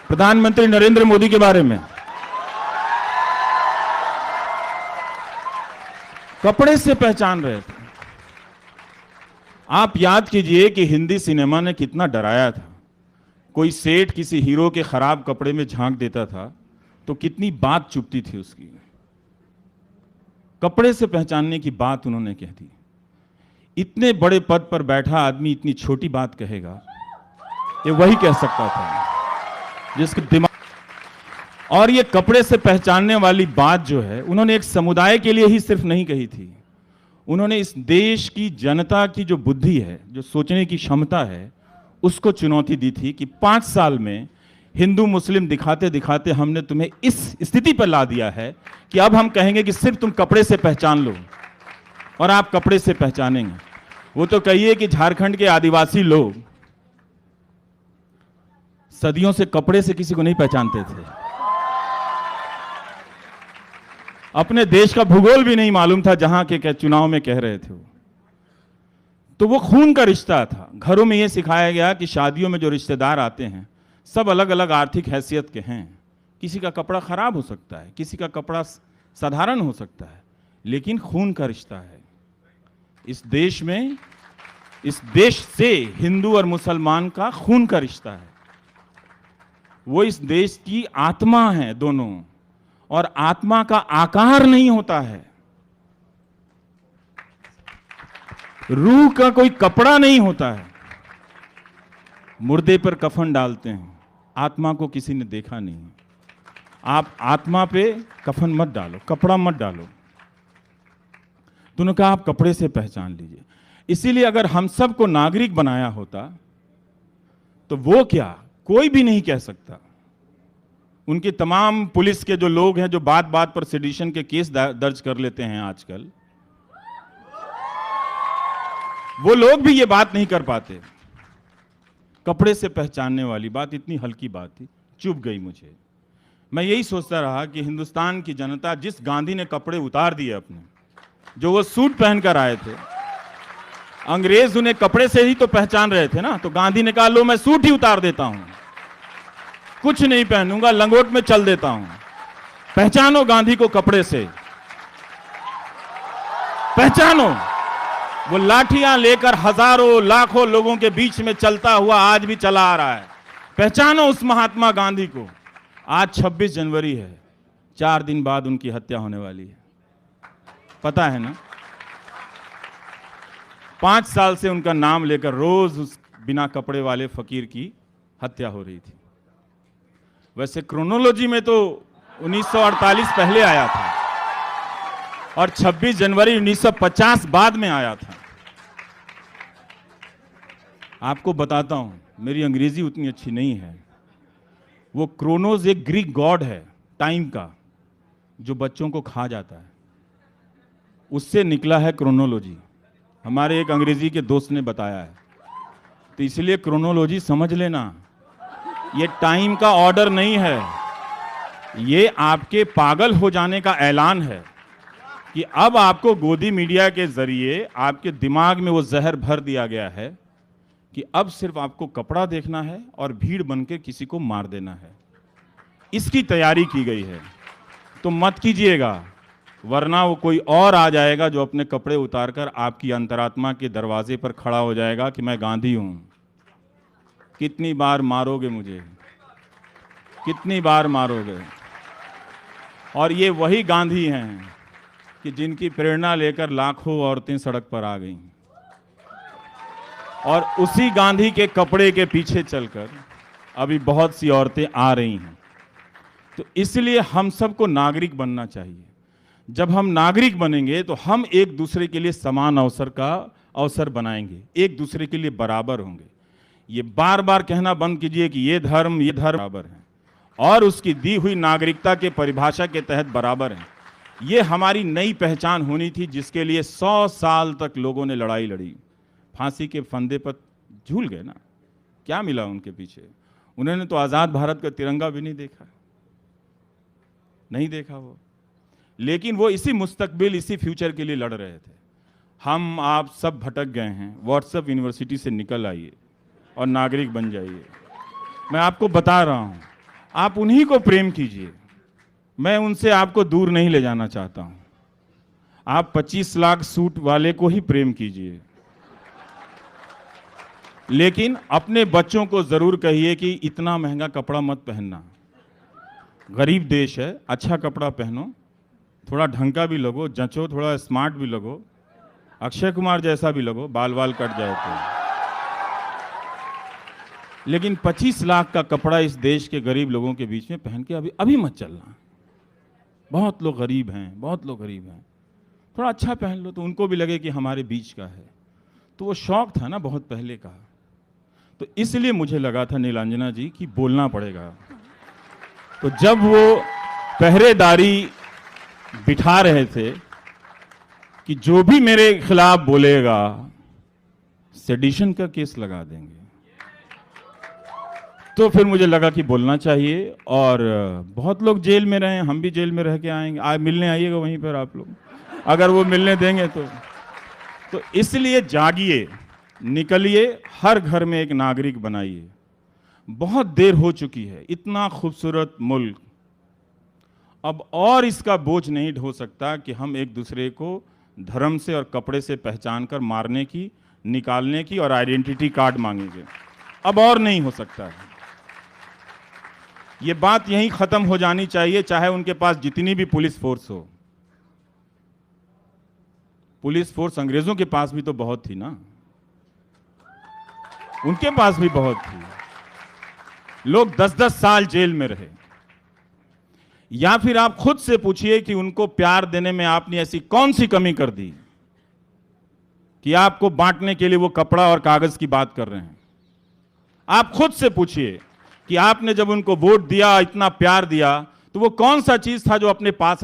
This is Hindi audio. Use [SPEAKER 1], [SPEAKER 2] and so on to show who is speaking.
[SPEAKER 1] प्रधानमंत्री नरेंद्र मोदी के बारे में। कपड़े से पहचान रहे थे। आप याद कीजिए कि हिंदी सिनेमा ने कितना डराया था। कोई सेठ किसी हीरो के खराब कपड़े में झांक देता था तो कितनी बात चुपती थी उसकी। कपड़े से पहचानने की बात उन्होंने कह दी। इतने बड़े पद पर बैठा आदमी इतनी छोटी बात कहेगा, ये वही कह सकता था जिसके दिमाग। और ये कपड़े से पहचानने वाली बात जो है, उन्होंने एक समुदाय के लिए ही सिर्फ नहीं कही थी, उन्होंने इस देश की जनता की जो बुद्धि है, जो सोचने की क्षमता है, उसको चुनौती दी थी कि 5 साल में हिंदू मुस्लिम दिखाते दिखाते हमने तुम्हें इस स्थिति पर ला दिया है कि अब हम कहेंगे कि सिर्फ तुम कपड़े से पहचान लो, और आप कपड़े से पहचानेंगे। वो तो कहिए कि झारखंड के आदिवासी लोग सदियों से कपड़े से किसी को नहीं पहचानते थे। अपने देश का भूगोल भी नहीं मालूम था जहां के चुनाव में कह रहे थे वो। तो वो खून का रिश्ता था। घरों में ये सिखाया गया कि शादियों में जो रिश्तेदार आते हैं सब अलग अलग आर्थिक हैसियत के हैं। किसी का कपड़ा खराब हो सकता है, किसी का कपड़ा साधारण हो सकता है, लेकिन खून का रिश्ता है। इस देश में, इस देश से हिंदू और मुसलमान का खून का रिश्ता है। वो इस देश की आत्मा है दोनों, और आत्मा का आकार नहीं होता है। रूह का कोई कपड़ा नहीं होता है। मुर्दे पर कफन डालते हैं, आत्मा को किसी ने देखा नहीं। आप आत्मा पे कफन मत डालो, कपड़ा मत डालो। तूने कहा आप कपड़े से पहचान लीजिए। इसीलिए अगर हम सबको नागरिक बनाया होता तो वो क्या, कोई भी नहीं कह सकता। उनके तमाम पुलिस के जो लोग हैं जो बात बात पर सेडिशन के केस दर्ज कर लेते हैं आजकल, वो लोग भी ये बात नहीं कर पाते। कपड़े से पहचानने वाली बात इतनी हल्की बात थी, चुभ गई मुझे। मैं यही सोचता रहा कि हिंदुस्तान की जनता, जिस गांधी ने कपड़े उतार दिए अपने, जो वो सूट पहनकर आए थे, अंग्रेज उन्हें कपड़े से ही तो पहचान रहे थे ना। तो गांधी ने कहा लो मैं सूट ही उतार देता हूं, कुछ नहीं पहनूंगा, लंगोट में चल देता हूं। पहचानो गांधी को कपड़े से, पहचानो। वो लाठियां लेकर हजारों लाखों लोगों के बीच में चलता हुआ आज भी चला आ रहा है। पहचानो उस महात्मा गांधी को। आज 26 जनवरी है, 4 दिन बाद उनकी हत्या होने वाली है, पता है ना। 5 साल से उनका नाम लेकर रोज उस बिना कपड़े वाले फकीर की हत्या हो रही थी। वैसे क्रोनोलॉजी में तो 1948 पहले आया था और 26 जनवरी 1950 बाद में आया था। आपको बताता हूं, मेरी अंग्रेजी उतनी अच्छी नहीं है। वो क्रोनोस एक ग्रीक गॉड है टाइम का, जो बच्चों को खा जाता है, उससे निकला है क्रोनोलॉजी। हमारे एक अंग्रेजी के दोस्त ने बताया है। तो इसलिए क्रोनोलॉजी समझ लेना, ये टाइम का ऑर्डर नहीं है, ये आपके पागल हो जाने का ऐलान है कि अब आपको गोदी मीडिया के जरिए आपके दिमाग में वो जहर भर दिया गया है कि अब सिर्फ आपको कपड़ा देखना है और भीड़ बनकर किसी को मार देना है। इसकी तैयारी की गई है। तो मत कीजिएगा, वरना वो कोई और आ जाएगा जो अपने कपड़े उतारकर आपकी अंतरात्मा के दरवाजे पर खड़ा हो जाएगा कि मैं गांधी हूं। कितनी बार मारोगे मुझे, कितनी बार मारोगे। और ये वही गांधी हैं कि जिनकी प्रेरणा लेकर लाखों औरतें सड़क पर आ गईं, और उसी गांधी के कपड़े के पीछे चलकर अभी बहुत सी औरतें आ रही हैं। तो इसलिए हम सबको नागरिक बनना चाहिए। जब हम नागरिक बनेंगे तो हम एक दूसरे के लिए समान अवसर बनाएंगे, एक दूसरे के लिए बराबर होंगे। ये बार बार कहना बंद कीजिए कि ये धर्म बराबर है और उसकी दी हुई नागरिकता के परिभाषा के तहत बराबर है। ये हमारी नई पहचान होनी थी, जिसके लिए 100 साल तक लोगों ने लड़ाई लड़ी। फांसी के फंदे पर झूल गए ना, क्या मिला उनके पीछे? उन्होंने तो आज़ाद भारत का तिरंगा भी नहीं देखा, नहीं देखा वो। लेकिन वो इसी मुस्तकबिल, इसी फ्यूचर के लिए लड़ रहे थे। हम आप सब भटक गए हैं। व्हाट्सएप यूनिवर्सिटी से निकल आइए और नागरिक बन जाइए। मैं आपको बता रहा हूँ, आप उन्हीं को प्रेम कीजिए, मैं उनसे आपको दूर नहीं ले जाना चाहता हूं। आप 25 लाख सूट वाले को ही प्रेम कीजिए, लेकिन अपने बच्चों को जरूर कहिए कि इतना महंगा कपड़ा मत पहनना, गरीब देश है, अच्छा कपड़ा पहनो, थोड़ा ढंग का भी लगो, जचो, थोड़ा स्मार्ट भी लगो, अक्षय कुमार जैसा भी लगो, बाल बाल कट जाए तो। लेकिन 25 लाख का कपड़ा इस देश के गरीब लोगों के बीच में पहन के अभी मत चलना। बहुत लोग गरीब हैं, बहुत लोग गरीब हैं, थोड़ा अच्छा पहन लो तो उनको भी लगे कि हमारे बीच का है। तो वो शौक था ना बहुत पहले का, तो इसलिए मुझे लगा था नीलांजना जी कि बोलना पड़ेगा। तो जब वो पहरेदारी बिठा रहे थे कि जो भी मेरे खिलाफ बोलेगा सेडिशन का केस लगा देंगे, तो फिर मुझे लगा कि बोलना चाहिए। और बहुत लोग जेल में रहे, हम भी जेल में रह के आएंगे, मिलने आइएगा वहीं पर आप लोग, अगर वो मिलने देंगे तो इसलिए जागिए, निकलिए, हर घर में एक नागरिक बनाइए। बहुत देर हो चुकी है, इतना खूबसूरत मुल्क, अब और इसका बोझ नहीं ढो सकता कि हम एक दूसरे को धर्म से और कपड़े से पहचान कर मारने की, निकालने की और आइडेंटिटी कार्ड मांगेंगे। अब और नहीं हो सकता है। ये बात यहीं खत्म हो जानी चाहिए, चाहे उनके पास जितनी भी पुलिस फोर्स हो। पुलिस फोर्स अंग्रेजों के पास भी तो बहुत थी ना, उनके पास भी बहुत थी। लोग 10-10 साल जेल में रहे। या फिर आप खुद से पूछिए कि उनको प्यार देने में आपने ऐसी कौन सी कमी कर दी कि आपको बांटने के लिए वो कपड़ा और कागज की बात कर रहे हैं। आप खुद से पूछिए कि आपने जब उनको वोट दिया, इतना प्यार दिया, तो वो कौन सा चीज था जो अपने पास